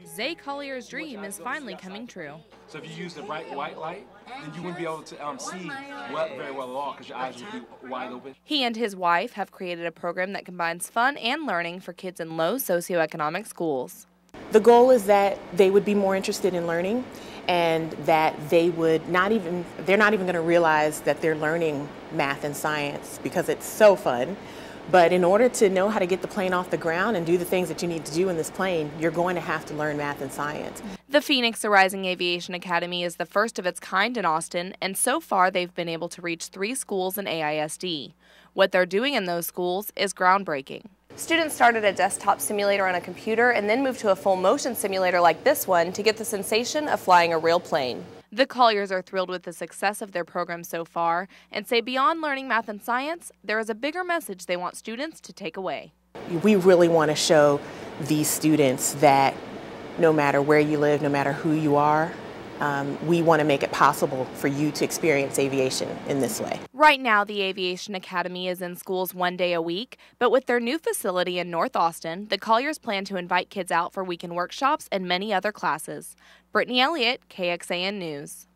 Zay Collier's dream is finally coming true. So if you use the right white light, then you wouldn't be able to see very well at all because your eyes would be wide open. He and his wife have created a program that combines fun and learning for kids in low socioeconomic schools. The goal is that they would be more interested in learning and that they're not even going to realize that they're learning math and science because it's so fun. But in order to know how to get the plane off the ground and do the things that you need to do in this plane, you're going to have to learn math and science. The Phoenix Rising Aviation Academy is the first of its kind in Austin, and so far they've been able to reach 3 schools in AISD. What they're doing in those schools is groundbreaking. Students started a desktop simulator on a computer and then moved to a full motion simulator like this one to get the sensation of flying a real plane. The Colliers are thrilled with the success of their program so far and say beyond learning math and science, there is a bigger message they want students to take away. We really want to show these students that no matter where you live, no matter who you are, we want to make it possible for you to experience aviation in this way. Right now, the Aviation Academy is in schools 1 day a week, but with their new facility in North Austin, the Colliers plan to invite kids out for weekend workshops and many other classes. Brittany Elliott, KXAN News.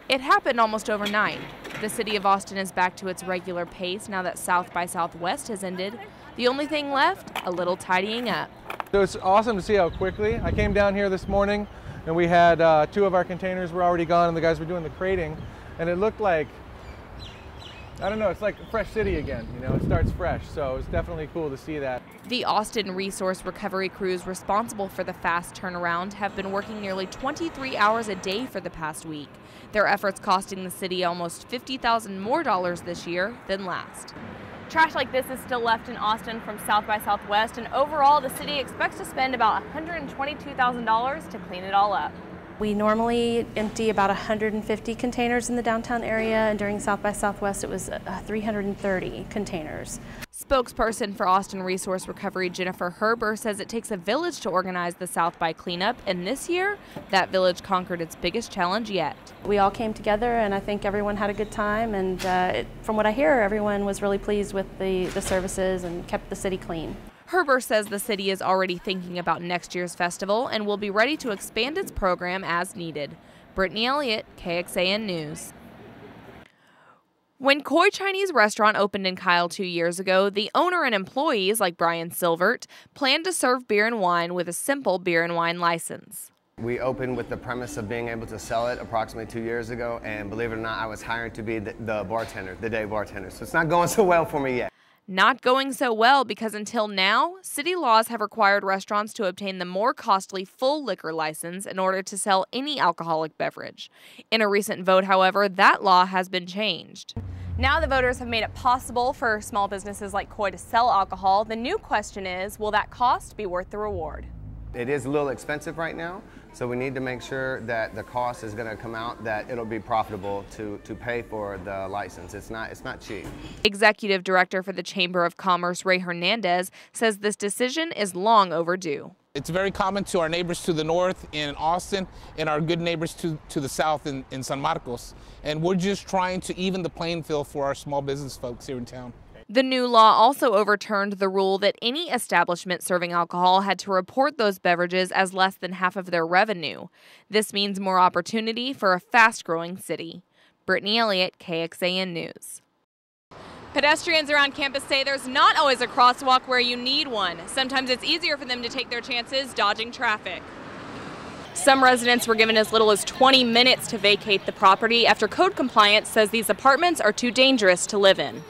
It happened almost overnight. The city of Austin is back to its regular pace now that South by Southwest has ended. The only thing left, a little tidying up. So it's awesome to see how quickly. I came down here this morning and we had 2 of our containers were already gone and the guys were doing the crating, and it looked like, I don't know, it's like a fresh city again, you know, it starts fresh, so it's definitely cool to see that. The Austin Resource Recovery crews responsible for the fast turnaround have been working nearly 23 hours a day for the past week. Their efforts costing the city almost $50,000 more this year than last. Trash like this is still left in Austin from South by Southwest, and overall the city expects to spend about $122,000 to clean it all up. We normally empty about 150 containers in the downtown area, and during South by Southwest it was 330 containers. Spokesperson for Austin Resource Recovery Jennifer Herber says it takes a village to organize the South by cleanup, and this year that village conquered its biggest challenge yet. We all came together and I think everyone had a good time, and from what I hear, everyone was really pleased with the services and kept the city clean. Herber says the city is already thinking about next year's festival and will be ready to expand its program as needed. Brittany Elliott, KXAN News. When Koi Chinese Restaurant opened in Kyle 2 years ago, the owner and employees, like Brian Silvert, planned to serve beer and wine with a simple beer and wine license. We opened with the premise of being able to sell it approximately 2 years ago, and believe it or not, I was hired to be the bartender, the day bartender. So it's not going so well for me yet. Not going so well because until now, city laws have required restaurants to obtain the more costly full liquor license in order to sell any alcoholic beverage. In a recent vote, however, that law has been changed. Now the voters have made it possible for small businesses like Koi to sell alcohol. The new question is, will that cost be worth the reward? It is a little expensive right now, so we need to make sure that the cost is going to come out, that it'll be profitable to pay for the license. It's not cheap. Executive Director for the Chamber of Commerce, Ray Hernandez, says this decision is long overdue. It's very common to our neighbors to the north in Austin and our good neighbors to the south in San Marcos. And we're just trying to even the playing field for our small business folks here in town. The new law also overturned the rule that any establishment serving alcohol had to report those beverages as less than half of their revenue. This means more opportunity for a fast-growing city. Brittany Elliott, KXAN News. Pedestrians around campus say there's not always a crosswalk where you need one. Sometimes it's easier for them to take their chances dodging traffic. Some residents were given as little as 20 minutes to vacate the property after code compliance says these apartments are too dangerous to live in.